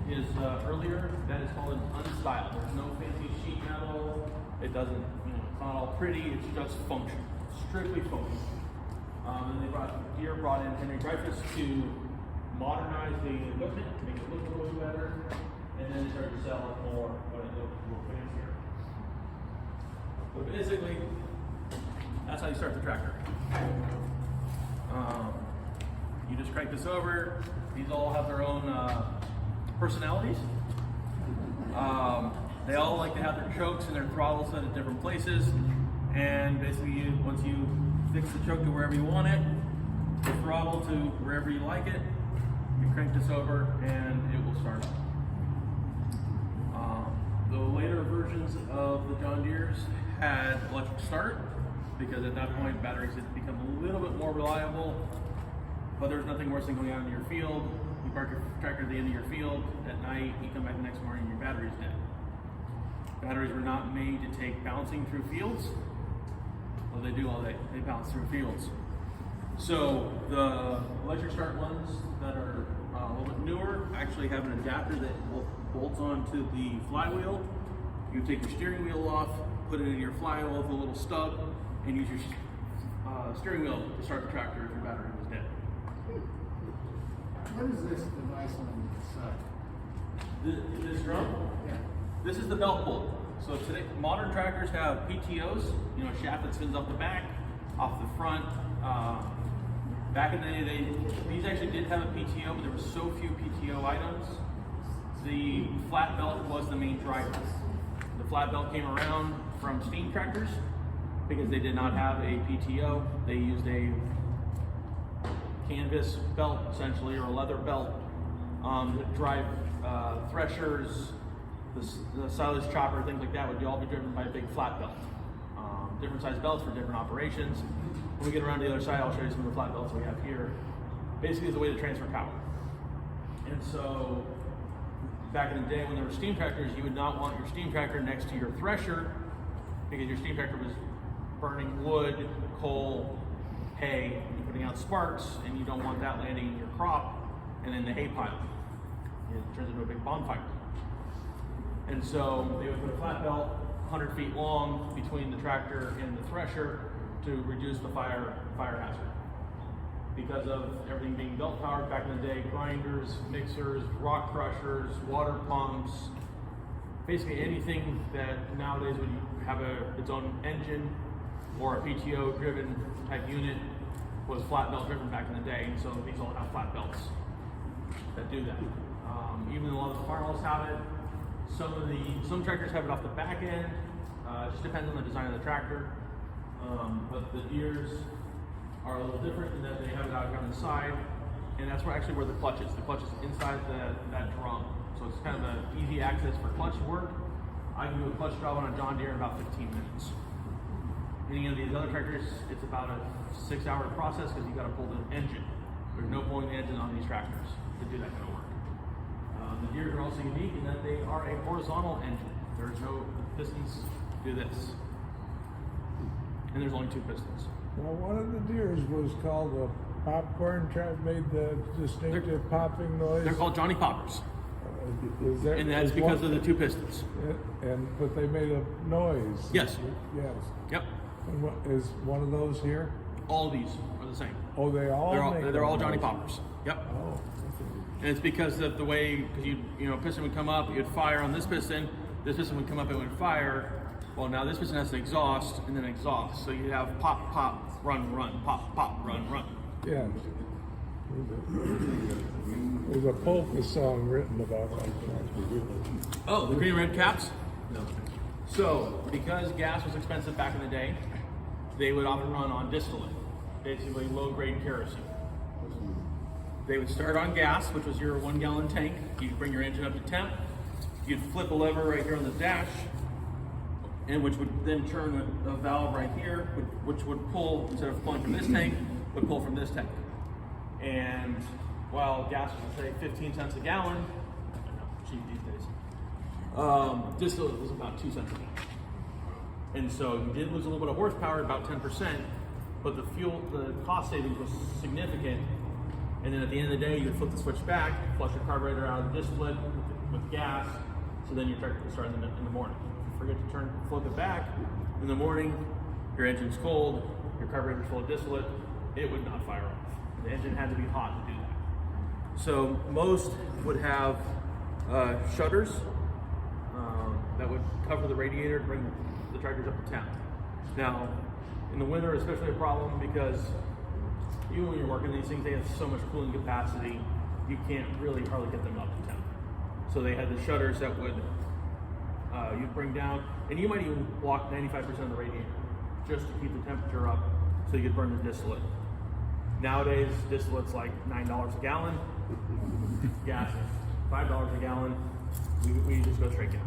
is earlier, that is called an unstyled. There's no fancy sheet metal. It doesn't, it's not all pretty. It's just function, strictly function. And Deere brought in Henry Dreyfuss to modernize the equipment, make it look a little bit better, and then start to sell it more when it looks a little fancier. But basically, that's how you start the tractor. You just crank this over. These all have their own personalities. They all like to have their chokes and their throttles set at different places. And basically, once you fix the choke to wherever you want it, the throttle to wherever you like it, you crank this over and it will start up. The later versions of the John Deeres had electric start because at that point batteries had become a little bit more reliable, but there's nothing worse than going out into your field. You park your tractor at the end of your field at night, you come back the next morning and your battery's dead. Batteries were not made to take bouncing through fields. Well, they do all day, they bounce through fields. So the electric start ones that are a little bit newer actually have an adapter that bolts onto the flywheel. You take your steering wheel off, put it in your flywheel with a little stub, and use your steering wheel to start the tractor if your battery was dead. What is this device on the side? This drum? Yeah. This is the belt pull. So today, modern tractors have PTOs, a shaft that spins off the back, off the front. Back in the day, these actually did have a PTO, but there were so few PTO items. The flat belt was the main driver. The flat belt came around from steam tractors because they did not have a PTO. They used a canvas belt, essentially, or a leather belt to drive threshers, the silage chopper, things like that would all be driven by a big flat belt. Different size belts for different operations. When we get around to the other side, I'll show you some of the flat belts we have here. Basically, it's a way to transfer power. And so, back in the day when there were steam tractors, you would not want your steam tractor next to your thresher because your steam tractor was burning wood, coal, hay, and putting out sparks, and you don't want that landing in your crop and in the hay pile. It turns into a big bonfire. And so they would put a flat belt 100 feet long between the tractor and the thresher to reduce the fire hazard. Because of everything being belt powered back in the day, grinders, mixers, rock crushers, water pumps, basically anything that nowadays would have its own engine or a PTO driven type unit was flat belt driven back in the day, and so these all have flat belts that do that. Even a lot of the farmhouse have it. Some tractors have it off the back end. It just depends on the design of the tractor. But the Deeres are a little different in that they have it out here on the side, and that's where the clutch is. The clutch is inside that drum, so it's kind of an easy access for clutch work. I can do a clutch job on a John Deere in about 15 minutes. Any of these other tractors, it's about a 6-hour process because you got to pull the engine. There's no pulling the engine on these tractors to do that kind of work. The Deeres are also unique in that they are a horizontal engine. There's no pistons to do this. And there's only 2 pistons. Well, one of the Deeres was called a popcorn trap, made the distinctive popping noise. They're called Johnny Poppers. And that's because of the 2 pistons. But they made a noise. Yes. Yes. Yep. And is one of those here? All of these are the same. Oh, they're all Johnny Poppers. Yep. Oh. And it's because of the way, because piston would come up, you'd fire on this piston would come up, it would fire. Well, now this piston has to exhaust and then exhaust. So you have pop, pop, run, run, pop, pop, run, run. Yeah. There's a polka song written about that. Oh, the green and red caps? No. So, because gas was expensive back in the day, they would often run on distillate, basically low-grade kerosene. They would start on gas, which was your 1-gallon tank. You'd bring your engine up to temp. You'd flip a lever right here on the dash, and which would then turn a valve right here, which would pull, instead of pulling from this tank, would pull from this tank. And while gas was, say, 15 cents a gallon, cheap these days, distillate was about 2 cents a gallon. And so you did lose a little bit of horsepower, about 10%, but the cost savings was significant. and then at the end of the day, you would flip the switch back, flush your carburetor out of the distillate with gas, so then your tractor can start in the morning. If you forget to flip it back in the morning, your engine's cold, your carburetor's full of distillate, it would not fire off. The engine had to be hot to do that. So most would have shutters that would cover the radiator to bring the tractors up to temp. Now, in the winter, especially a problem because even when you're working these things, they have so much cooling capacity, you can't really hardly get them up to temp. So they had the shutters that would you'd bring down, and you might even block 95% of the radiator just to keep the temperature up so you could burn the distillate. Nowadays, distillate's like $9 a gallon, gas is $5 a gallon. We just go straight gas.